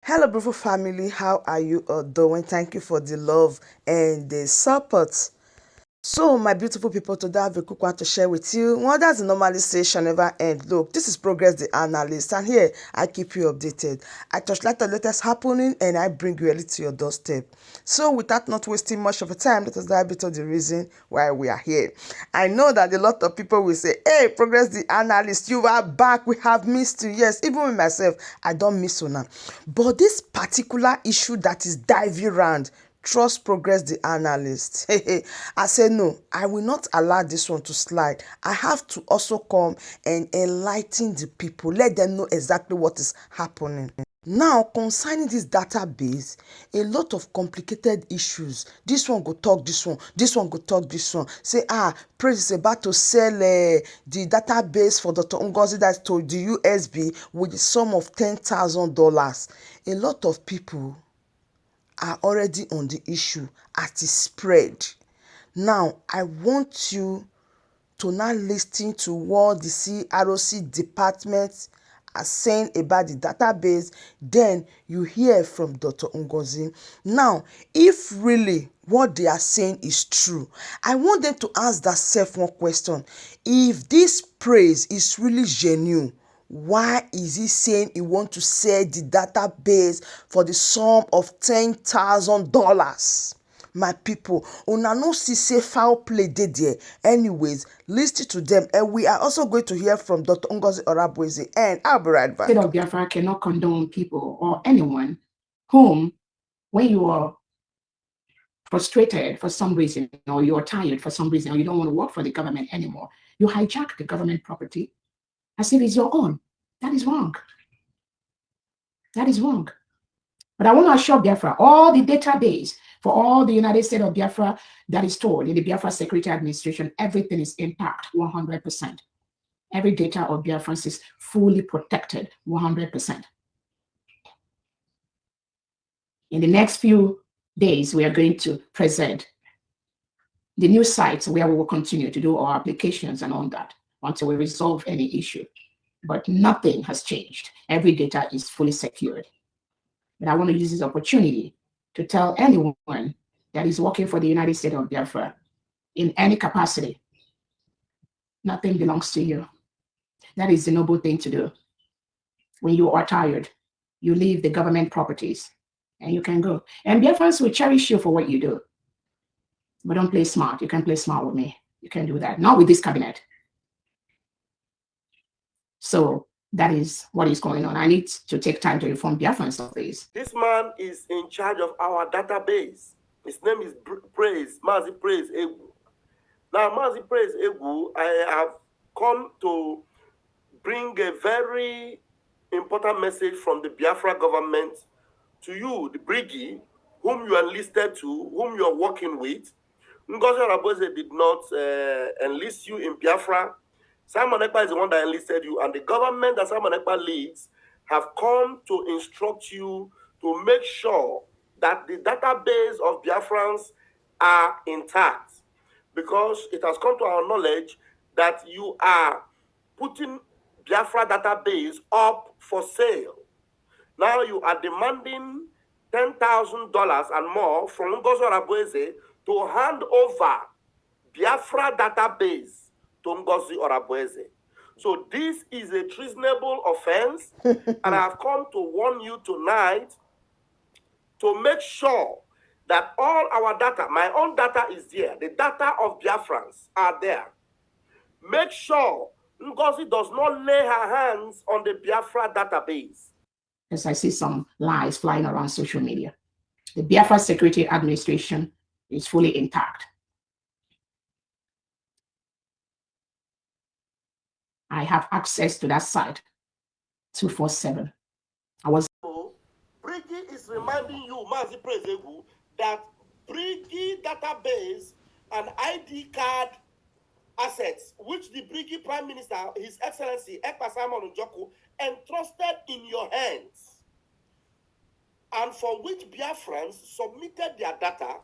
Hello, beautiful family. How are you all doing? Thank you for the love and the support. So, my beautiful people, today I have a quick one to share with you. What does the normally say shall never end? Look, this is Progress the Analyst, and here I keep you updated. I touch like the latest happening, and I bring you a little to your doorstep. So, without not wasting much of a time, let us dive into the reason why we are here. I know that a lot of people will say, "Hey, Progress the Analyst, you are back. We have missed you." Yes, even with myself, I don't miss you now. But this particular issue that is diving around, trust Progress the Analyst. I said no, I will not allow this one to slide. I have to also come and enlighten the people, let them know exactly what is happening. Now, concerning this database, a lot of complicated issues. This one go talk this one go talk this one. Say, Praise is about to sell the database for Dr. Ngozi, that's to the USB, with the sum of $10,000. A lot of people are already on the issue as it spread. Now, I want you to now listen to what the CROC department are saying about the database. Then you hear from Dr. Ngozi. Now, if really what they are saying is true, I want them to ask themselves one question. If this praise is really genuine, why is he saying he want to sell the database for the sum of $10,000? My people, una no see say foul play dey there. Anyways, listen to them, and we are also going to hear from Dr. Ngozi Orabueze, and I'll be right back. State of Biafra cannot condone people or anyone whom, when you are frustrated for some reason, or you're tired for some reason, or you don't want to work for the government anymore, you hijack the government property as if it's your own. That is wrong. That is wrong. But I want to assure Biafra, all the database for all the United States of Biafra that is stored in the Biafra Security Administration, everything is intact 100%. Every data of Biafrans is fully protected 100%. In the next few days, we are going to present the new sites where we will continue to do our applications and all that until we resolve any issue. But nothing has changed. Every data is fully secured. And I want to use this opportunity to tell anyone that is working for the United States of Biafra in any capacity, nothing belongs to you. That is the noble thing to do. When you are tired, you leave the government properties and you can go. And Biafrans will cherish you for what you do. But don't play smart. You can play smart with me. You can do that. Not with this cabinet. So that is what is going on. I need to take time to inform Biafrans of this. This man is in charge of our database. His name is Mazi Praise Egu. Now, Mazi Praise Egu, I have come to bring a very important message from the Biafra government to you, the Briggy, whom you enlisted to, whom you are working with. Ngozi Orabueze did not enlist you in Biafra. Simon Ekpa is the one that enlisted you, and the government that Simon Ekpa leads have come to instruct you to make sure that the database of Biafrans are intact, because it has come to our knowledge that you are putting Biafra database up for sale. Now you are demanding $10,000 and more from Ngozi Orabueze to hand over Biafra database to Ngozi Orabueze. So this is a treasonable offense, and I have come to warn you tonight to make sure that all our data, my own data is there, the data of Biafrans are there. Make sure Ngozi does not lay her hands on the Biafra database. As I see some lies flying around social media, the Biafra Security Administration is fully intact. I have access to that site 24/7. Briggy is reminding you, Mazi Prezegu, that Briggy database and ID card assets, which the Briggy Prime Minister, His Excellency Ekpa Simon Njoku, entrusted in your hands, and for which Biafrans submitted their data,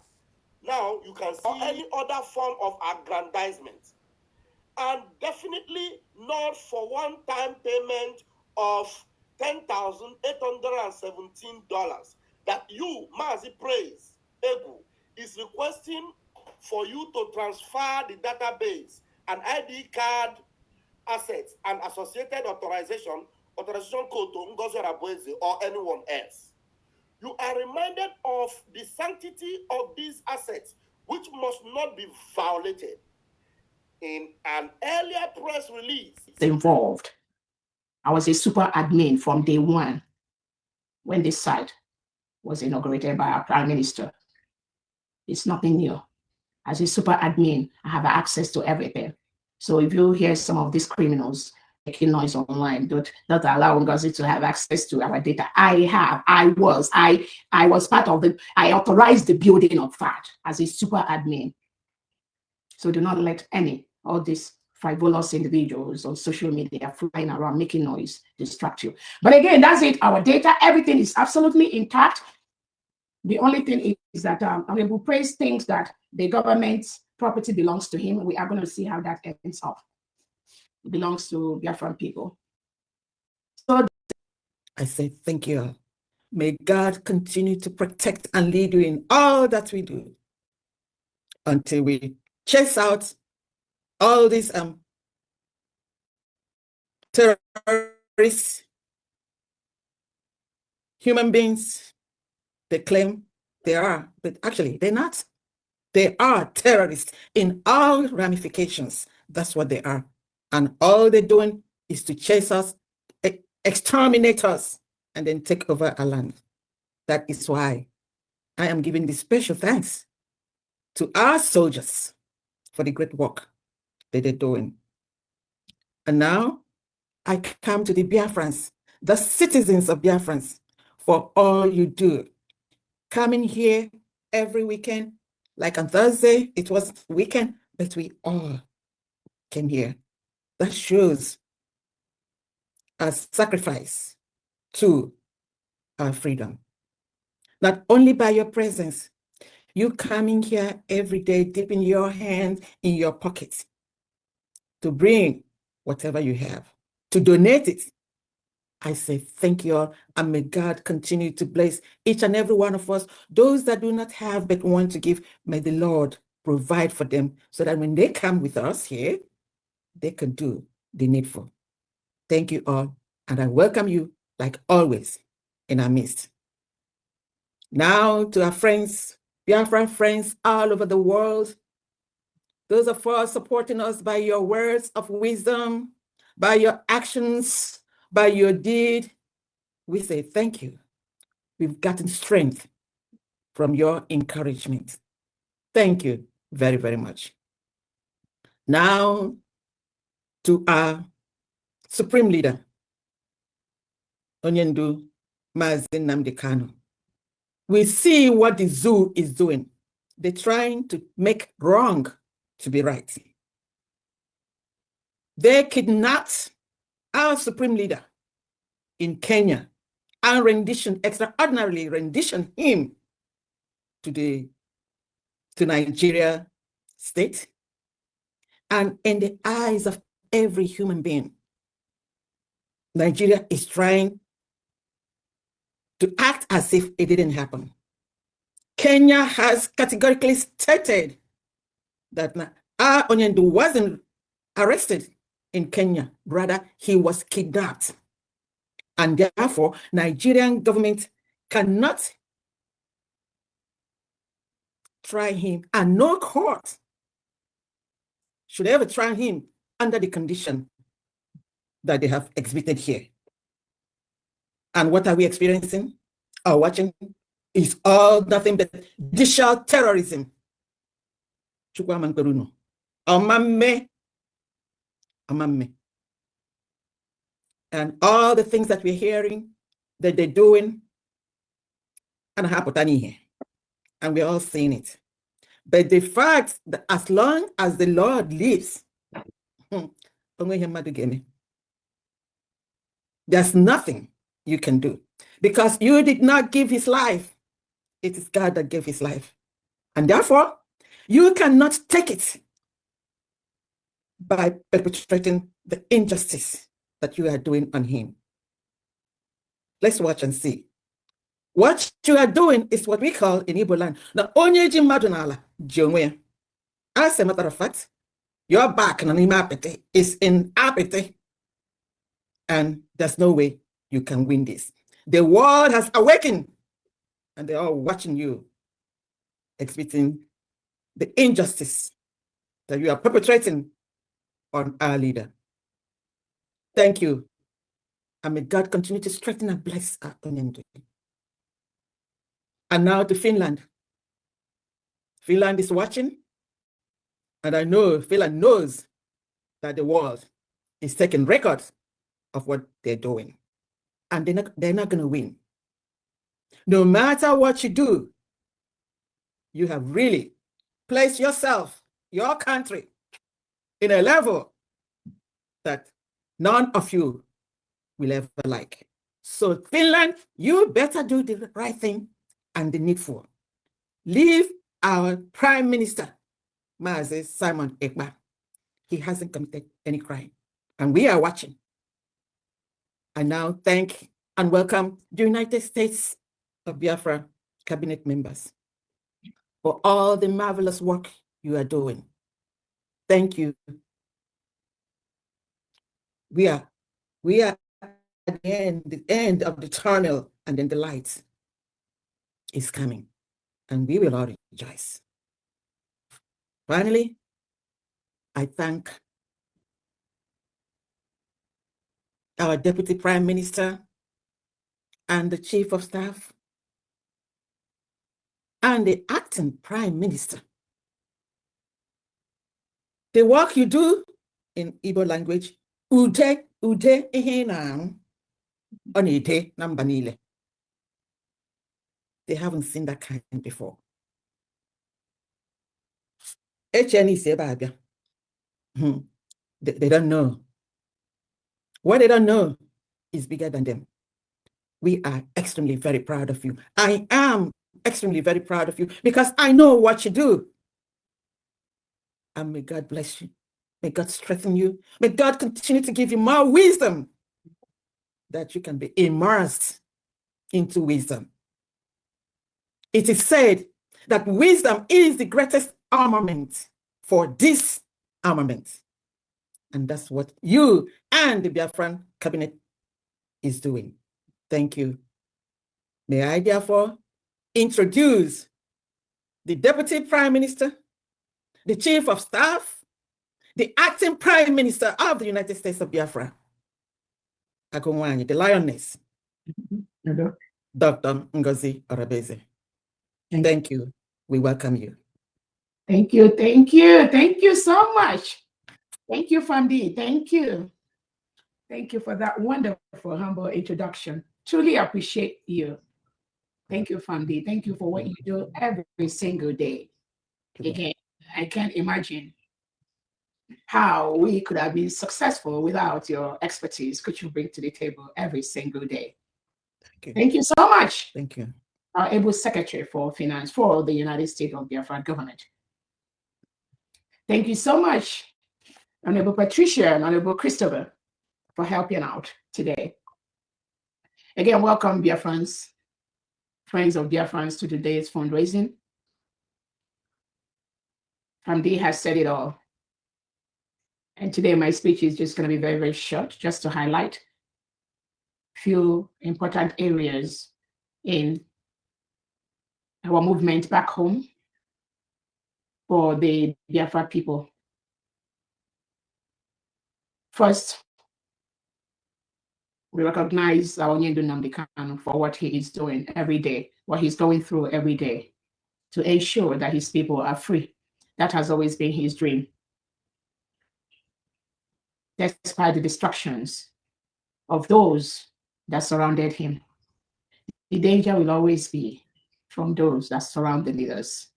now you can see any other form of aggrandizement. And definitely not for one-time payment of $10,817 that you, Mazi Praise Egu, is requesting for you to transfer the database and ID card assets and associated authorization code to Ngozi or anyone else. You are reminded of the sanctity of these assets, which must not be violated. In an earlier press release, involved. I was a super admin from day one when this site was inaugurated by our Prime Minister. It's nothing new. As a super admin, I have access to everything. So if you hear some of these criminals making noise online, don't allow Ngozi to have access to our data. I was part of I authorized the building of that as a super admin. So do not let all these frivolous individuals on social media flying around making noise distract you. But again, that's it. Our data, everything is absolutely intact. The only thing is that Honorable Praise thinks that the government's property belongs to him. We are going to see how that ends up. It belongs to Biafran people. So I say thank you. May God continue to protect and lead you in all that we do until we chase out all these terrorists, human beings. They claim they are, but actually they're not. They are terrorists in all ramifications. That's what they are. And all they're doing is to chase us, exterminate us, and then take over our land. That is why I am giving this special thanks to our soldiers for the great work that they're doing. And now I come to the Biafrans, the citizens of Biafrans, for all you do. Coming here every weekend, like on Thursday, it was weekend, but we all came here. That shows a sacrifice to our freedom. Not only by your presence, you coming here every day, dipping your hand in your pockets to bring whatever you have, to donate it. I say thank you all, and may God continue to bless each and every one of us. Those that do not have but want to give, may the Lord provide for them so that when they come with us here, they can do the needful. Thank you all, and I welcome you like always in our midst. Now to our friends, Biafra friends all over the world, those of us supporting us by your words of wisdom, by your actions, by your deed, we say thank you. We've gotten strength from your encouragement. Thank you very, very much. Now to our Supreme Leader, Onyendu Mazi Nnamdi Kanu. We see what the zoo is doing. They're trying to make wrong to be right. They kidnapped our Supreme Leader in Kenya and extraordinarily rendition him to Nigeria state. And in the eyes of every human being, Nigeria is trying to act as if it didn't happen. Kenya has categorically stated that Onyendu wasn't arrested in Kenya, rather he was kidnapped. And therefore, Nigerian government cannot try him, and no court should ever try him under the condition that they have exhibited here. And what are we experiencing or watching is all nothing but judicial terrorism. Amame. And all the things that we're hearing that they're doing, and we're all seeing it. But the fact that as long as the Lord lives, there's nothing you can do, because you did not give his life. It is God that gave his life. And therefore, you cannot take it by perpetrating the injustice that you are doing on him. Let's watch and see. What you are doing is what we call in Igbo land, the onyeji madunala jongwe. As a matter of fact, your back is in apathy, and there's no way you can win this. The world has awakened, and they're all watching you, exhibiting the injustice that you are perpetrating on our leader. Thank you. And may God continue to strengthen and bless our community. And now to Finland. Finland is watching, and I know Finland knows that the world is taking record of what they're doing. And they're not going to win. No matter what you do, you have really placed yourself, your country, in a level that none of you will ever like. So Finland, you better do the right thing and the needful. Leave our Prime Minister, Mazi Simon Ekpa. He hasn't committed any crime, and we are watching. I now thank and welcome the United States of Biafra cabinet members for all the marvelous work you are doing. Thank you. We are at the end of the tunnel, and then the light is coming, and we will all rejoice. Finally, I thank our Deputy Prime Minister and the Chief of Staff and the Acting Prime Minister. The work you do in Igbo language, ude ihe na onite na mba niile. They haven't seen that kind before. They don't know. What they don't know is bigger than them. We are extremely very proud of you. I am extremely very proud of you because I know what you do. And may God bless you. May God strengthen you. May God continue to give you more wisdom that you can be immersed into wisdom. It is said that wisdom is the greatest armament for this armament. And that's what you and the Biafran cabinet is doing. Thank you. May I therefore introduce the Deputy Prime Minister, the Chief of Staff, the Acting Prime Minister of the United States of Biafra, Agonwani, the Lioness, Dr. Ngozi Orabeze. Thank you. We welcome you. Thank you. Thank you. Thank you so much. Thank you, Famdi. Thank you. Thank you for that wonderful, humble introduction. Truly appreciate you. Thank you, Famdi. Thank you for what you do every single day. Again, I can't imagine how we could have been successful without your expertise, which you bring to the table every single day. Thank you so much. Thank you. Our able Secretary for Finance for the United States of Biafra government. Thank you so much, Honorable Patricia and Honorable Christopher, for helping out today. Again, welcome Biafrans, friends of Biafrans, to today's fundraising. Hamdi has said it all. And today my speech is just going to be very, very short, just to highlight a few important areas in our movement back home for the Biafra people. First, we recognize our Onyendu Nnamdi Kanu for what he is doing every day, what he's going through every day to ensure that his people are free. That has always been his dream. Despite the distractions of those that surrounded him, the danger will always be from those that surround the leaders.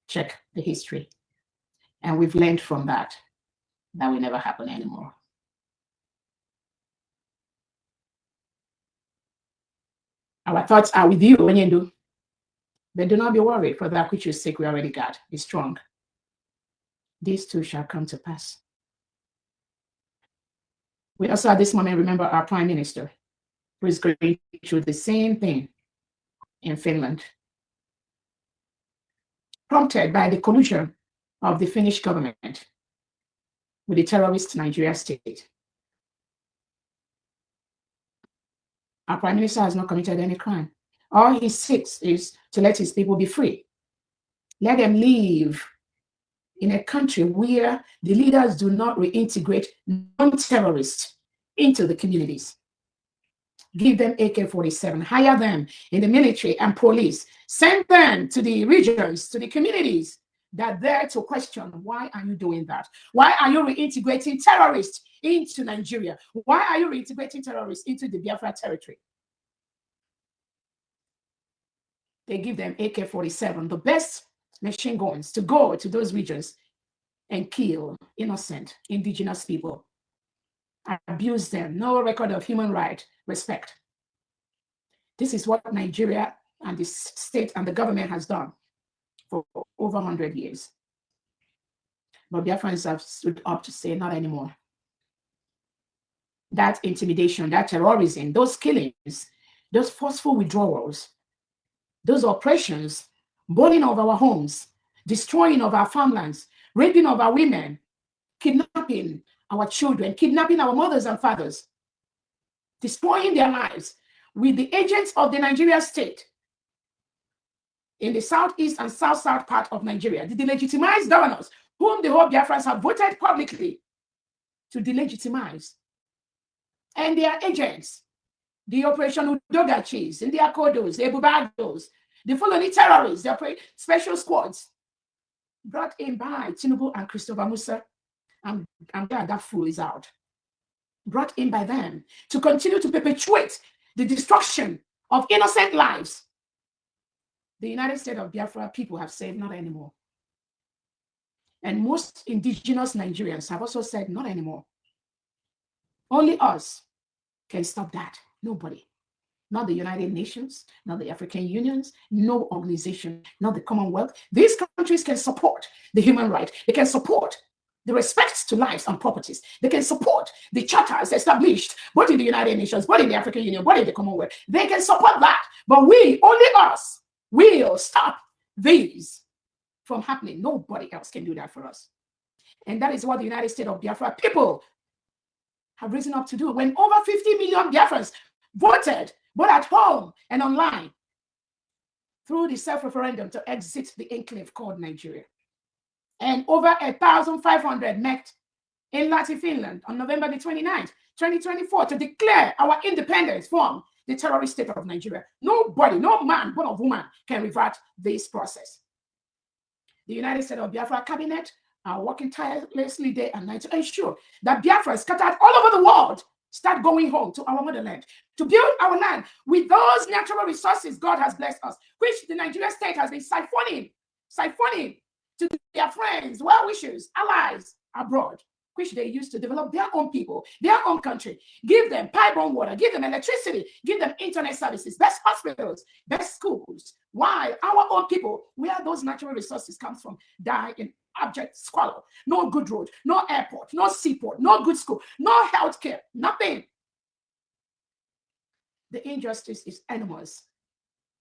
Check the history. And we've learned from that will never happen anymore. Our thoughts are with you, Onyendu. But do not be worried, for that which you seek we already got. Be strong. These two shall come to pass. We also at this moment remember our Prime Minister, who is going through the same thing in Finland, prompted by the collusion of the Finnish government with the terrorist Nigeria state. Our prime minister has not committed any crime. All he seeks is to let his people be free. Let them live in a country where the leaders do not reintegrate non-terrorists into the communities. Give them AK-47, hire them in the military and police, send them to the regions, to the communities that are there to question, why are you doing that? Why are you reintegrating terrorists into Nigeria? Why are you reintegrating terrorists into the Biafra territory? They give them AK-47, the best machine guns, to go to those regions and kill innocent indigenous people, abuse them, no record of human rights, respect. This is what Nigeria and the state and the government has done for over 100 years. But Biafrans have stood up to say, not anymore. That intimidation, that terrorism, those killings, those forceful withdrawals, those oppressions, burning of our homes, destroying of our farmlands, raping of our women, kidnapping our children, kidnapping our mothers and fathers, destroying their lives with the agents of the Nigeria state in the southeast and south-south part of Nigeria, the delegitimized governors whom the whole Biafrans have voted publicly to delegitimize, and their agents, the Operation Udogachis, and the Akodos, the Ebubados, the Fulani terrorists, the special squads, brought in by Tinubu and Christopher Musa, and that fool is out. Brought in by them to continue to perpetuate the destruction of innocent lives. The United States of Biafra people have said, not anymore. And most indigenous Nigerians have also said, not anymore. Only us can stop that. Nobody. Not the United Nations, not the African Unions, no organization, not the Commonwealth. These countries can support the human right. They can support the respect to lives and properties. They can support the charters established both in the United Nations, both in the African Union, both in the Commonwealth. They can support that. But we, only us, will stop these from happening. Nobody else can do that for us. And that is what the United States of Biafra people have risen up to do. When over 50 million Biafrans voted, both at home and online, through the self-referendum to exit the enclave called Nigeria. And over 1,500 met in Lahti, Finland on November the 29th, 2024, to declare our independence from the terrorist state of Nigeria. Nobody, no man, born of woman, can revert this process. The United States of Biafra cabinet are working tirelessly day and night to ensure that Biafra scattered all over the world start going home to our motherland, to build our land with those natural resources God has blessed us, which the Nigerian state has been siphoning to their friends, well-wishers, allies abroad, which they use to develop their own people, their own country, give them pipe-borne water, give them electricity, give them internet services, best hospitals, best schools, while our own people, where those natural resources come from, die in abject squalor. No good road, no airport, no seaport, no good school, no health care, nothing. The injustice is enormous.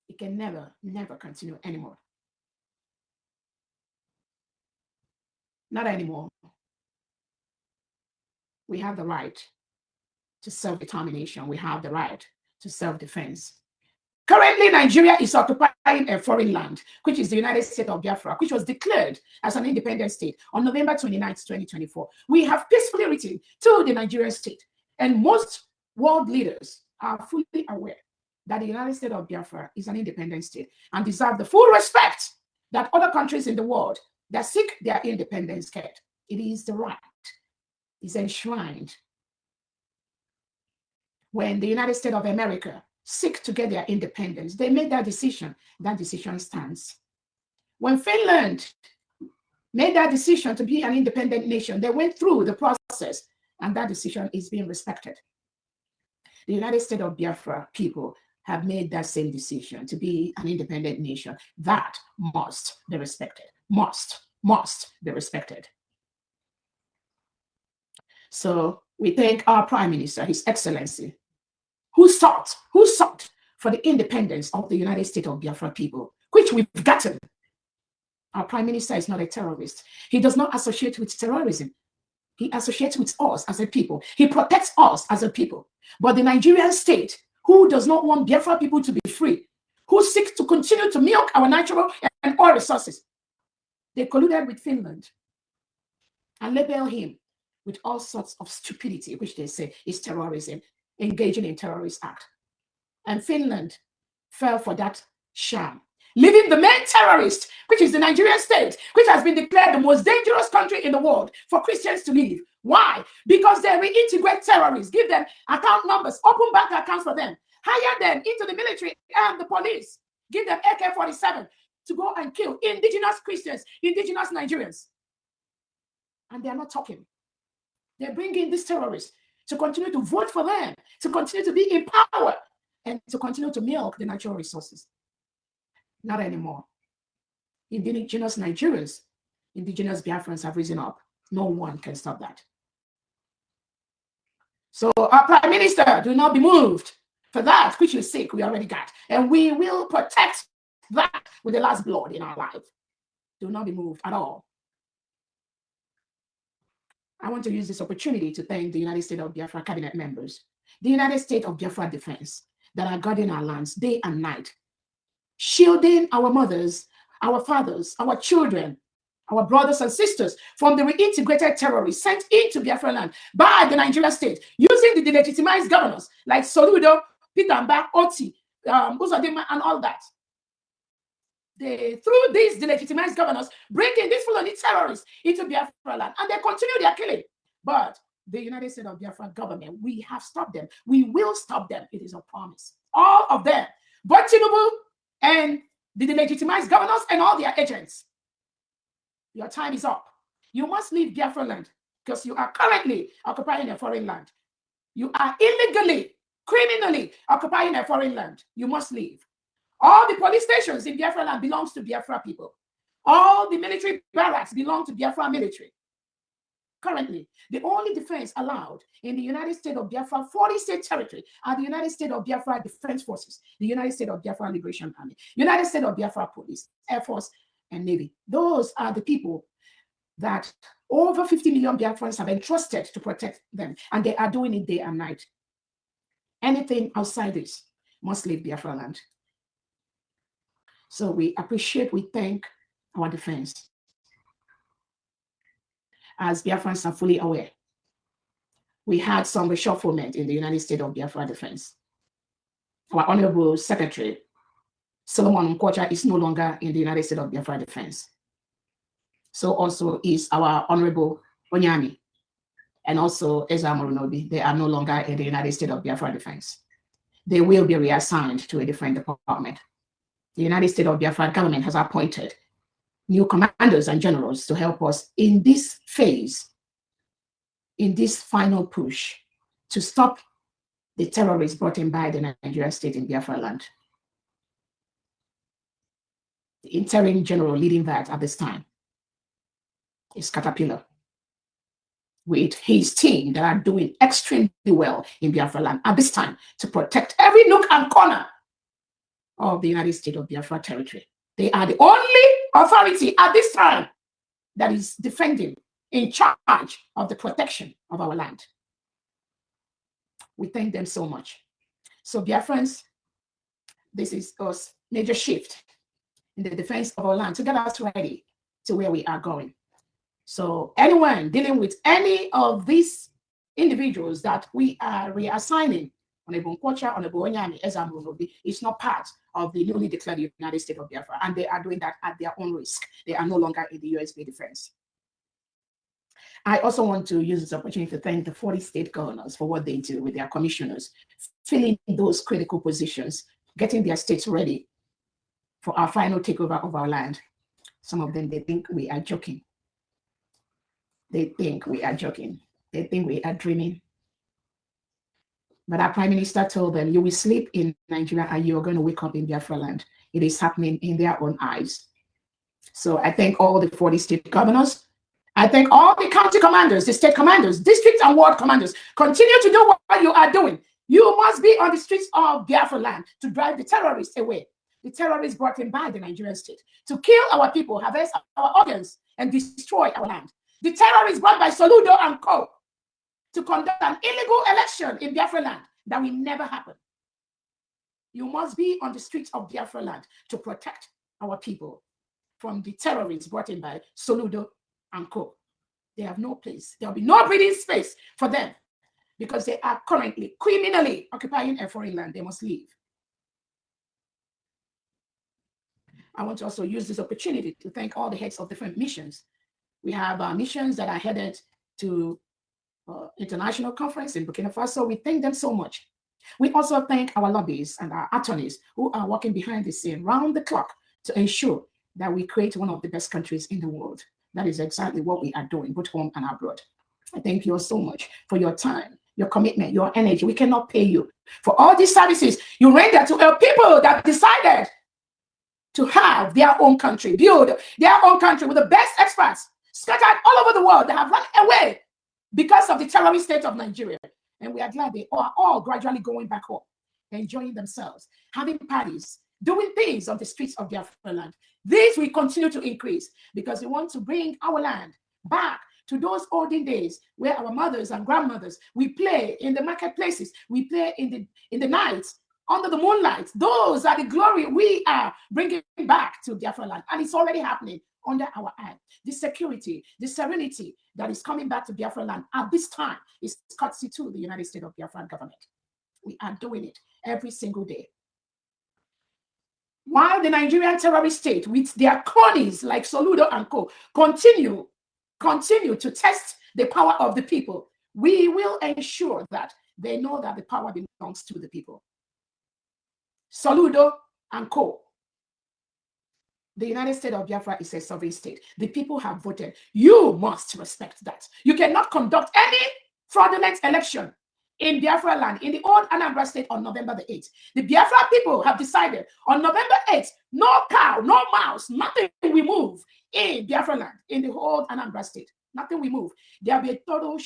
It can never, never continue anymore. Not anymore. We have the right to self-determination. We have the right to self-defense. Currently, Nigeria is occupying a foreign land, which is the United States of Biafra, which was declared as an independent state on November 29, 2024. We have peacefully written to the Nigerian state, and most world leaders are fully aware that the United States of Biafra is an independent state and deserve the full respect that other countries in the world that seek their independence get. It is the right. It's enshrined. When the United States of America seek to get their independence, they made that decision. That decision stands. When Finland made that decision to be an independent nation, they went through the process, and that decision is being respected. The United States of Biafra people have made that same decision to be an independent nation. That must be respected. Must be respected. So we thank our Prime Minister, His Excellency, who sought for the independence of the United States of Biafra people, which we've gotten. Our prime minister is not a terrorist. He does not associate with terrorism. He associates with us as a people. He protects us as a people. But the Nigerian state, who does not want Biafra people to be free, who seeks to continue to milk our natural and oil resources, they colluded with Finland and label him with all sorts of stupidity, which they say is terrorism, engaging in terrorist act. And Finland fell for that sham, leaving the main terrorist, which is the Nigerian state, which has been declared the most dangerous country in the world for Christians to live. Why? Because they reintegrate terrorists, give them account numbers, open bank accounts for them, hire them into the military and the police, give them AK-47 to go and kill indigenous Christians, indigenous Nigerians. And they are not talking. They bring in these terrorists to continue to vote for them, to continue to be in power, and to continue to milk the natural resources. Not anymore. Indigenous Nigerians, indigenous Biafrans have risen up. No one can stop that. So our prime minister, do not be moved. For that which you seek, we already got. And we will protect that with the last blood in our life. Do not be moved at all. I want to use this opportunity to thank the United States of Biafra cabinet members, the United States of Biafra Defense, that are guarding our lands day and night, shielding our mothers, our fathers, our children, our brothers and sisters from the reintegrated terrorists sent into Biafra land by the Nigerian state, using the delegitimized governors like Soludo, Peter Mbak, Oti, Uzodinma, and all that. They, through these delegitimized governors, bring in these Fulani terrorists into Biafra land, and they continue their killing. But the United States of Biafra government, we have stopped them. We will stop them. It is a promise. All of them, but Tinubu and the delegitimized governors and all their agents. Your time is up. You must leave Biafra land because you are currently occupying a foreign land. You are illegally, criminally occupying a foreign land. You must leave. All the police stations in Biafra land belongs to Biafra people. All the military barracks belong to Biafra military. Currently, the only defense allowed in the United States of Biafra 40-state territory are the United States of Biafra Defense Forces, the United States of Biafra Liberation Army, United States of Biafra Police, Air Force, and Navy. Those are the people that over 50 million Biafrans have entrusted to protect them, and they are doing it day and night. Anything outside this must leave Biafra land. So we appreciate, we thank our defense. As Biafrans are fully aware, we had some reshufflement in the United States of Biafra Defense. Our Honorable Secretary, Solomon Nkwocha, is no longer in the United States of Biafra Defense. So also is our Honorable Onyami and also Ezra Moronobi. They are no longer in the United States of Biafra Defense. They will be reassigned to a different department. The United States of Biafra government has appointed new commanders and generals to help us in this phase, in this final push to stop the terrorists brought in by the Nigerian state in Biafra land. The interim general leading that at this time is Caterpillar, with his team that are doing extremely well in Biafra land at this time to protect every nook and corner of the United States of Biafra territory. They are the only authority at this time that is defending, in charge of the protection of our land. We thank them so much. So Biafrans, this is a major shift in the defense of our land to get us ready to where we are going. So anyone dealing with any of these individuals that we are reassigning, Honorable Nkwocha, Honorable Onyami, Ezra Moronobi, is not part of the newly declared United States of Biafra, and they are doing that at their own risk. They are no longer in the USB defense. I also want to use this opportunity to thank the 40 state governors for what they do with their commissioners, filling those critical positions, getting their states ready for our final takeover of our land. Some of them, they think we are joking. They think we are joking. They think we are dreaming. But our prime minister told them, you will sleep in Nigeria and you are going to wake up in Biafra land. It is happening in their own eyes. So I thank all the 40 state governors. I thank all the county commanders, the state commanders, district and ward commanders. Continue to do what you are doing. You must be on the streets of Biafra land to drive the terrorists away. The terrorists brought in by the Nigerian state to kill our people, harvest our organs, and destroy our land. The terrorists brought by Soludo and Co. to conduct an illegal election in Biafra land that will never happen. You must be on the streets of Biafra land to protect our people from the terrorists brought in by Soludo and Co. They have no place. There will be no breathing space for them because they are currently criminally occupying a foreign land. They must leave. I want to also use this opportunity to thank all the heads of different missions. We have missions that are headed to international conference in Burkina Faso. We thank them so much. We also thank our lobbyists and our attorneys who are working behind the scene round the clock to ensure that we create one of the best countries in the world. That is exactly what we are doing, both home and abroad. I thank you all so much for your time, your commitment, your energy. We cannot pay you for all these services you render to our people that decided to have their own country, build their own country with the best experts scattered all over the world that have run away because of the terrorist state of Nigeria. And we are glad they are all gradually going back home, enjoying themselves, having parties, doing things on the streets of Biafra land. This will continue to increase because we want to bring our land back to those olden days where our mothers and grandmothers, we play in the marketplaces, we play in the nights, under the moonlight. Those are the glory we are bringing back to Biafra land. And it's already happening under our eye. The security, the serenity that is coming back to Biafra land at this time is courtesy to the United States of Biafra government. We are doing it every single day. While the Nigerian terrorist state with their cronies like Soludo and Co. continue to test the power of the people, we will ensure that they know that the power belongs to the people. Soludo and Co. The United States of Biafra is a sovereign state. The people have voted. You must respect that. You cannot conduct any fraudulent election in Biafra land, in the old Anambra state on November the 8th. The Biafra people have decided on November 8th, no cow, no mouse, nothing will move in Biafra land, in the whole Anambra state. Nothing will move. There will be a total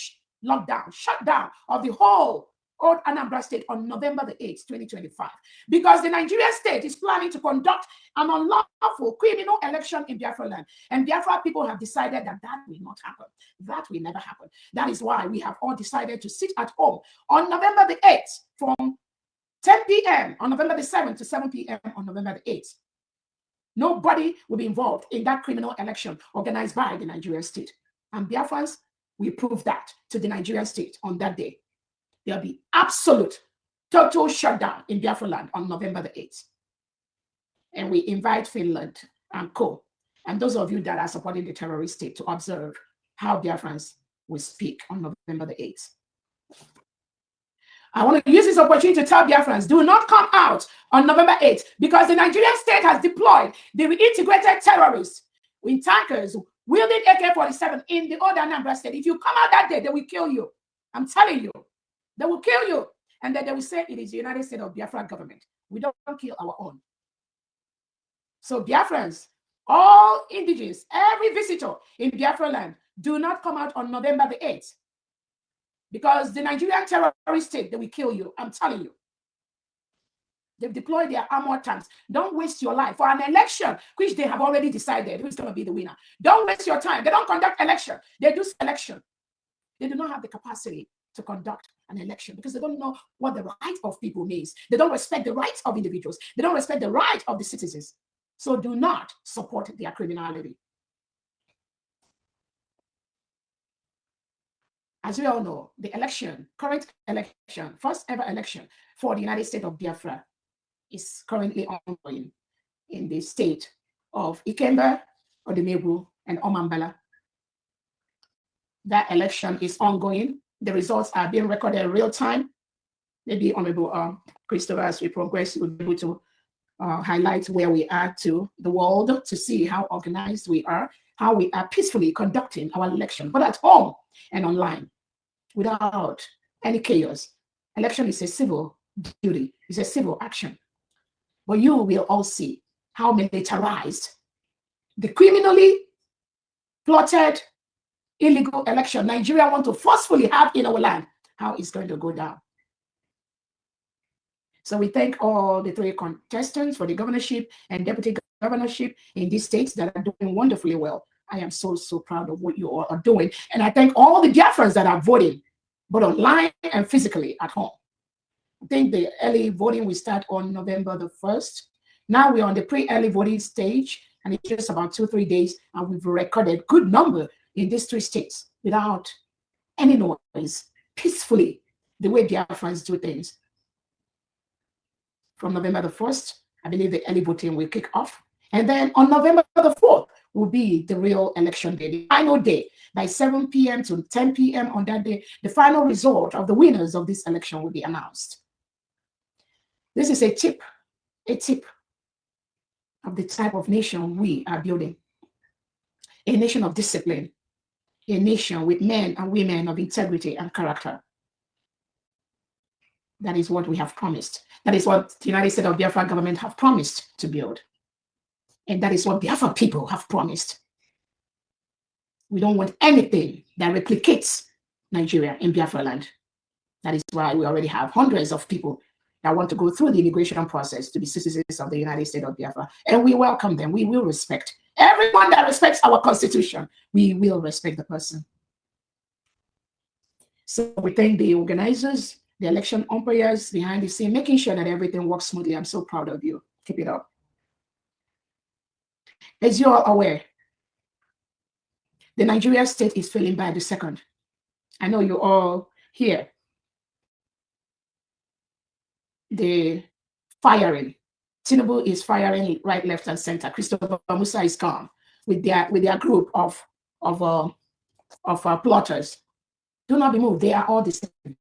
lockdown, shutdown of the whole old Anambra state on November the 8th, 2025, because the Nigerian state is planning to conduct an unlawful criminal election in Biafra land. And Biafra people have decided that that will not happen. That will never happen. That is why we have all decided to sit at home on November the 8th from 10 p.m. on November the 7th to 7 p.m. on November the 8th. Nobody will be involved in that criminal election organized by the Nigerian state. And Biafrans will prove that to the Nigerian state on that day. There'll be absolute, total shutdown in Biafra land on November the 8th. And we invite Finland and Co. and those of you that are supporting the terrorist state to observe how Biafrans will speak on November the 8th. I want to use this opportunity to tell Biafrans, do not come out on November 8th because the Nigerian state has deployed the integrated terrorists in tankers wielding AK-47 in the old Anambra state. If you come out that day, they will kill you. I'm telling you. They will kill you. And then they will say it is the United States of Biafra government. We don't kill our own. So Biafrans, all indigenous, every visitor in Biafra land, do not come out on November the 8th. Because the Nigerian terrorist state, they will kill you. I'm telling you. They've deployed their armored tanks. Don't waste your life for an election, which they have already decided who's going to be the winner. Don't waste your time. They don't conduct election. They do selection. They do not have the capacity to conduct an election because they don't know what the right of people means. They don't respect the rights of individuals. They don't respect the right of the citizens. So do not support their criminality. As we all know, the election, current election, first ever election for the United States of Biafra is currently ongoing in the state of Ikemba, Odumegwu, and Omambala. That election is ongoing. The results are being recorded in real time. Maybe Honorable Christopher, as we progress, will be able to highlight where we are to the world to see how organized we are, how we are peacefully conducting our election, but at home and online, without any chaos. Election is a civil duty, it's a civil action. But you will all see how militarized the criminally plotted illegal election Nigeria want to forcefully have in our land, how it's going to go down. So we thank all the three contestants for the governorship and deputy governorship in these states that are doing wonderfully well. I am so proud of what you all are doing. And I thank all the Biafrans that are voting, both online and physically at home. I think the early voting will start on November the 1st. Now we're on the pre-early voting stage, and it's just about 2-3 days, and we've recorded good number in these 3 states without any noise, peacefully, the way Biafrans do things. From November the 1st, I believe the early voting will kick off. And then on November the 4th will be the real election day, the final day. By 7 p.m. to 10 p.m. on that day, the final result of the winners of this election will be announced. This is a tip of the type of nation we are building. A nation of discipline, a nation with men and women of integrity and character. That is what we have promised. That is what the United States of Biafra government have promised to build. And that is what Biafra people have promised. We don't want anything that replicates Nigeria in Biafra land. That is why we already have hundreds of people that want to go through the immigration process to be citizens of the United States of Biafra. And we welcome them. We will respect everyone that respects our constitution. We will respect the person. So we thank the organizers, the election umpires behind the scene, making sure that everything works smoothly. I'm so proud of you. Keep it up. As you are aware, the Nigeria state is failing by the second. I know you all hear the firing. Tinubu is firing right, left, and center. Christopher Musa is gone with their group of plotters. Do not be moved. They are all the same.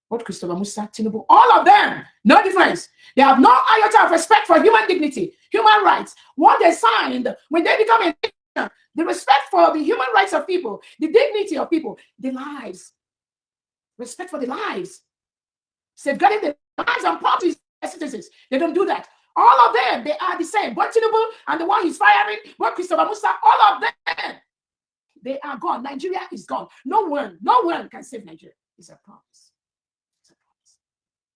Both Christopher Musa, Tinubu, all of them, no difference. They have no iota of respect for human dignity, human rights. What they signed when they become a nation, the respect for the human rights of people, the dignity of people, the lives, respect for the lives, safeguarding the lives and property of citizens. They don't do that. All of them, they are the same. Both Tinubu and the one he's firing, both Christopher Musa, all of them, they are gone. Nigeria is gone. No one can save Nigeria. It's a promise.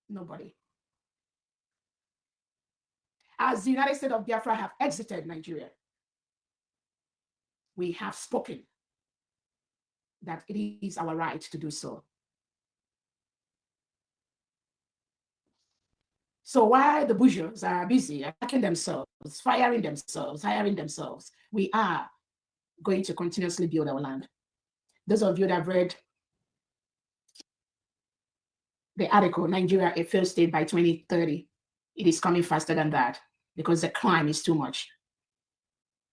Nobody. As the United States of Biafra have exited Nigeria, we have spoken that it is our right to do so. So while the bourgeois are busy attacking themselves, firing themselves, hiring themselves, we are going to continuously build our land. Those of you that have read the article, Nigeria, a failed state by 2030, it is coming faster than that because the crime is too much.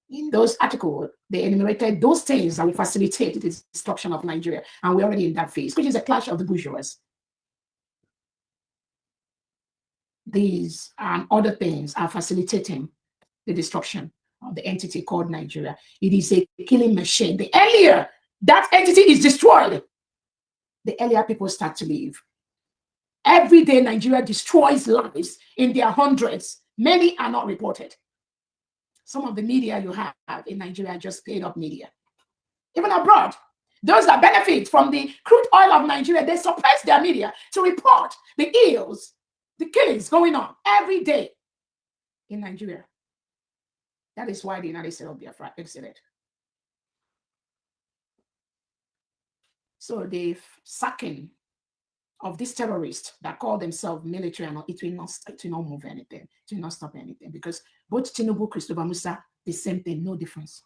In those articles, they enumerated those things that will facilitate the destruction of Nigeria, and we're already in that phase, which is a clash of the bourgeois. These and other things are facilitating the destruction of the entity called Nigeria. It is a killing machine. The earlier that entity is destroyed, the earlier people start to leave. Every day, Nigeria destroys lives in their hundreds. Many are not reported. Some of the media you have in Nigeria are just paid up media. Even abroad, those that benefit from the crude oil of Nigeria, they suppress their media to report the ills, the killings going on every day in Nigeria. That is why the United States of Biafra exited. So the sacking of these terrorists that call themselves military, and it will not move anything, it will not stop anything, because both Tinubu, Christopher Musa, the same thing, no difference.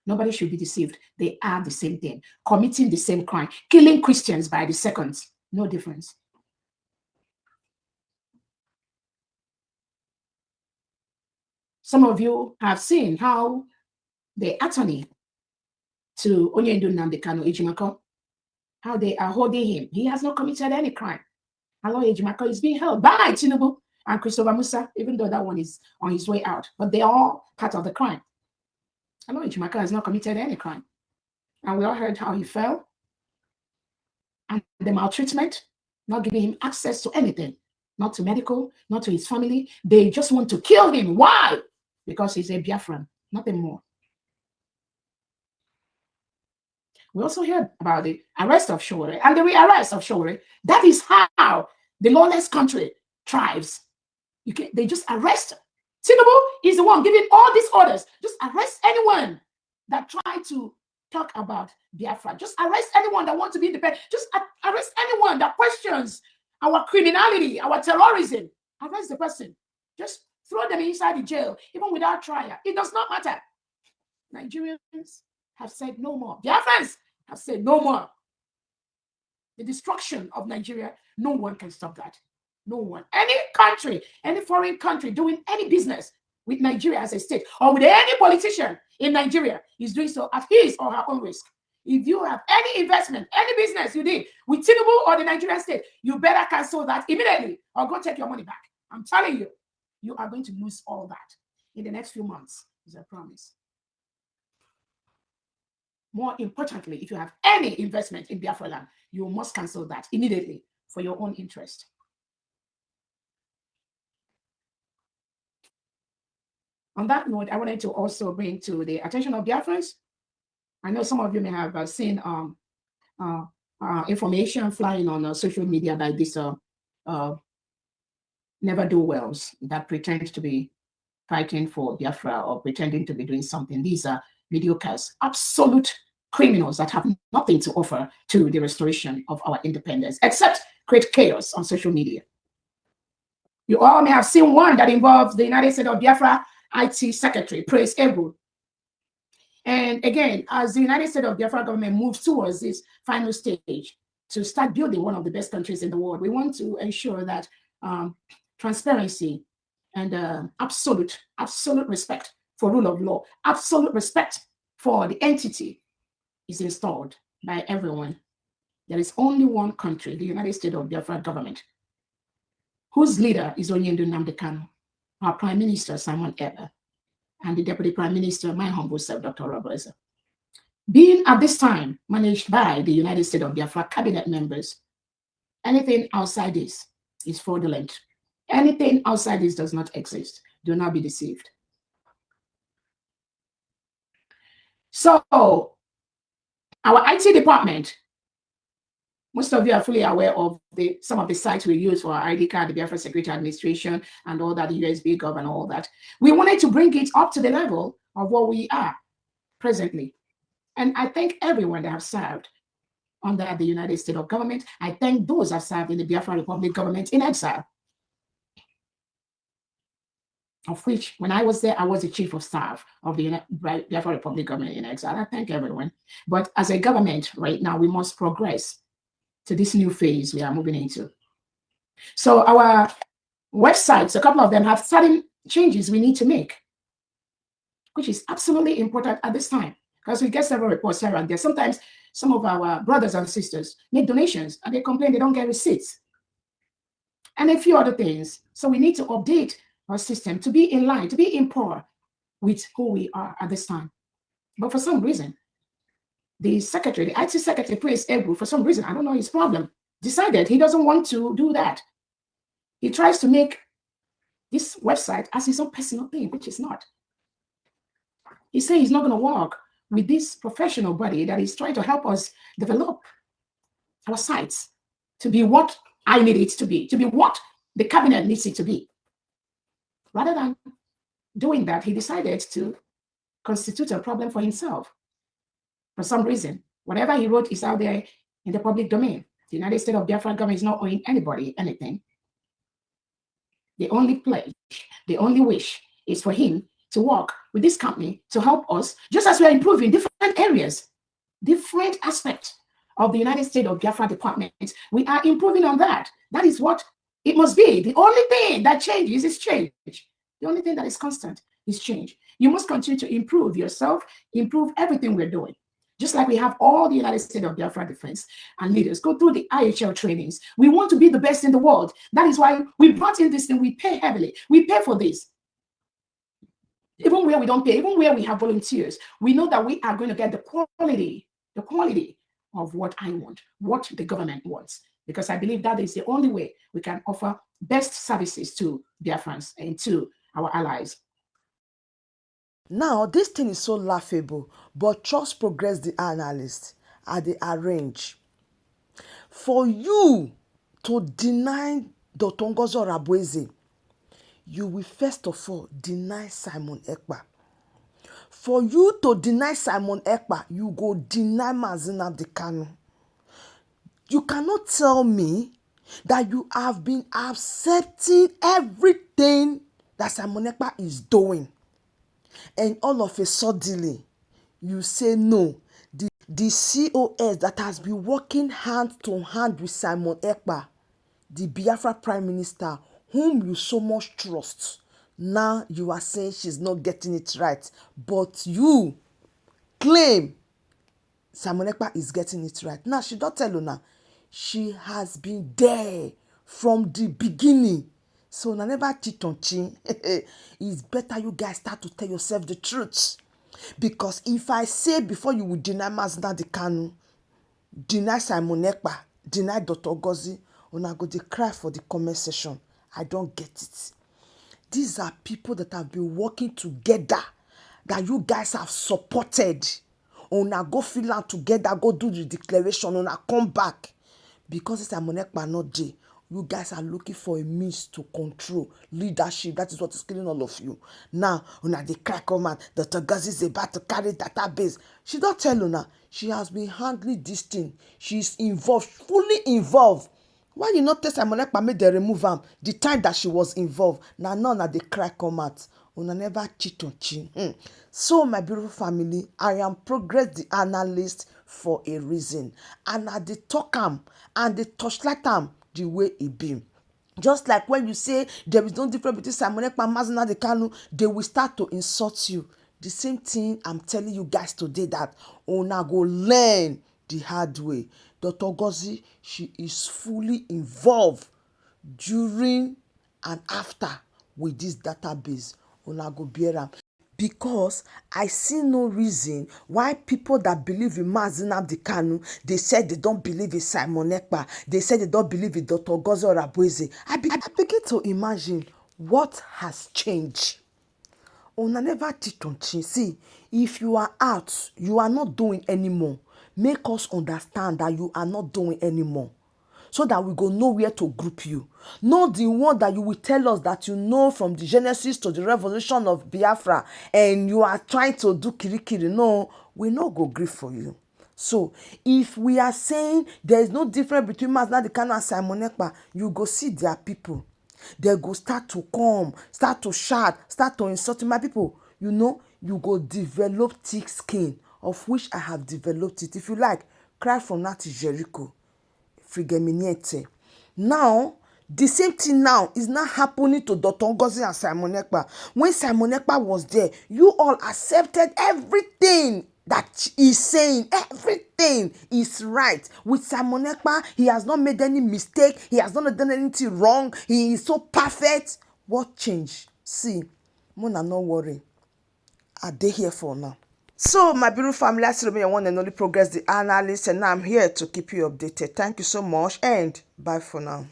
Nobody should be deceived. They are the same thing, committing the same crime, killing Christians by the seconds, no difference. Some of you have seen how the attorney to Onyendu Nnamdi Kanu, Ejimako, how they are holding him. He has not committed any crime. Alo Ejimako is being held by Tinubu and Christopher Musa, even though that one is on his way out. But they are all part of the crime. Alo Ejimako has not committed any crime. And we all heard how he fell. And the maltreatment, not giving him access to anything, not to medical, not to his family. They just want to kill him. Why? Because he's a Biafran, nothing more. We also heard about the arrest of Showore and the rearrest of Showore. That is how the lawless country thrives. They just arrest. Tinubu is the one giving all these orders. Just arrest anyone that try to talk about Biafra. Just arrest anyone that wants to be independent. Just arrest anyone that questions our criminality, our terrorism. Arrest the person. Just throw them inside the jail, even without trial. It does not matter. Nigerians have said no more. Biafrans have said no more. The destruction of Nigeria, no one can stop that. No one. Any country, any foreign country doing any business with Nigeria as a state or with any politician in Nigeria is doing so at his or her own risk. If you have any investment, any business you did with Tinubu or the Nigerian state, you better cancel that immediately or go take your money back. I'm telling you, you are going to lose all that in the next few months, is a promise. More importantly, if you have any investment in Biafra land, you must cancel that immediately for your own interest. On that note, I wanted to also bring to the attention of Biafrans. I know some of you may have seen information flying on social media by this never-do-wells that pretend to be fighting for Biafra or pretending to be doing something. These are mediocres, absolute criminals that have nothing to offer to the restoration of our independence, except create chaos on social media. You all may have seen one that involves the United States of Biafra IT Secretary, Praise Ebu. And again, as the United States of Biafra government moves towards this final stage to start building one of the best countries in the world, we want to ensure that transparency and absolute respect for rule of law, absolute respect for the entity is installed by everyone. There is only one country, the United States of Biafra government, whose leader is Onyendu Nnamdi Kanu, our Prime Minister, Simon Ekpa, and the Deputy Prime Minister, my humble self, Dr. Robertson. Being at this time managed by the United States of Biafra cabinet members, anything outside this is fraudulent. Anything outside this does not exist. Do not be deceived. So, our IT department, most of you are fully aware of some of the sites we use for our ID card, the Biafra Security Administration, and all that, the USB Gov and all that. We wanted to bring it up to the level of what we are presently. And I thank everyone that have served under the United States of government. I thank those that have served in the Biafra Republic government in exile, of which, when I was there, I was the chief of staff of the Biafra Republic government in exile. I thank everyone. But as a government right now, we must progress to this new phase we are moving into. So our websites, a couple of them have certain changes we need to make, which is absolutely important at this time, because we get several reports here and there. Sometimes some of our brothers and sisters make donations and they complain they don't get receipts and a few other things. So we need to update our system to be in line, to be in par with who we are at this time. But for some reason, the secretary, the IT secretary, Praise Ebu, for some reason, I don't know his problem, decided he doesn't want to do that. He tries to make this website as his own personal thing, which is not. He says he's not going to work with this professional body that is trying to help us develop our sites to be what I need it to be what the cabinet needs it to be. Rather than doing that, he decided to constitute a problem for himself. For some reason, whatever he wrote is out there in the public domain. The United States of Biafra government is not owing anybody anything. The only pledge, the only wish is for him to work with this company to help us, just as we are improving different areas, different aspects of the United States of Biafra department. We are improving on that. That is what it must be. The only thing that changes is change. The only thing that is constant is change. You must continue to improve yourself, improve everything we're doing. Just like we have all the United States of Biafra defense and leaders go through the IHL trainings. We want to be the best in the world. That is why we brought in this thing. We pay heavily. We pay for this. Even where we don't pay, even where we have volunteers, we know that we are going to get the quality of what I want, what the government wants. Because I believe that is the only way we can offer best services to Biafrans and to our allies. Now, this thing is so laughable, but trust progress the analyst at the arrange. For you to deny Dr. Ngozi Orabueze, you will first of all deny Simon Ekpa. For you to deny Simon Ekpa, you go deny Mazi Nnamdi Kanu. You cannot tell me that you have been accepting everything that Simon Ekpa is doing, and all of a sudden you say no. The COS that has been working hand to hand with Simon Ekpa, the Biafra Prime Minister, whom you so much trust, now you are saying she's not getting it right, but you claim Simon Ekpa is getting it right. Now, she don't tell you now. She has been there from the beginning. So, na never cheat on chin. It's better you guys start to tell yourself the truth. Because if I say before you will deny Mazi Nnamdi Kanu, deny Simon Ekpa, deny Dr. Ngozi, una go dey cry for the comment section. I don't get it. These are people that have been working together, that you guys have supported. Una go fill out together, go do the declaration, una come back. Because Simon Ekpa not there, you guys are looking for a means to control leadership. That is what is killing all of you. Now, una dey cry command, Dr. Ngozi is about to carry database. She don't tell una. She has been handling this thing. She's involved, fully involved. Why you not tell Simon Ekpa make they remove am the time that she was involved? Now they cry come out. Una never cheat on chin. So my beautiful family, I am Progress the analyst for a reason, and I dey talk am and dey touchlight am the way e be. Just like when you say there is no difference between Simon Ekpa and Mazi Nnamdi Kanu, they will start to insult you. The same thing I'm telling you guys today, that una go learn the hard way. Dr. Ngozi, she is fully involved during and after with this database. Una go bear am. Because I see no reason why people that believe in Mazi Nnamdi Kanu, they said they don't believe in Simon Ekpa, they said they don't believe in Dr. Ngozi or Abueze. I begin to imagine what has changed. Una never teach on chin. See, if you are out, you are not doing anymore. Make us understand that you are not doing anymore, so that we go know where to group you. Not the one that you will tell us that you know from the Genesis to the revolution of Biafra, and you are trying to do kirikiri. No, we no go grip for you. So, if we are saying there is no difference between Mazi Nnamdi Kanu and Simon Ekpa, you go see their people. They go start to come, start to shout, start to insult my people. You know, you go develop thick skin, of which I have developed it. If you like, cry from now to Jericho. Frigeminiete. Now, the same thing now is not happening to Dr. Ngozi and Simon Ekpa. When Simon Ekpa was there, you all accepted everything that he's saying. Everything is right. With Simon Ekpa, he has not made any mistake. He has not done anything wrong. He is so perfect. What changed? See, Mona, no worry. Are they here for now? So, my beautiful family, I still remain your one and only Progress the analyst, and I'm here to keep you updated. Thank you so much, and bye for now.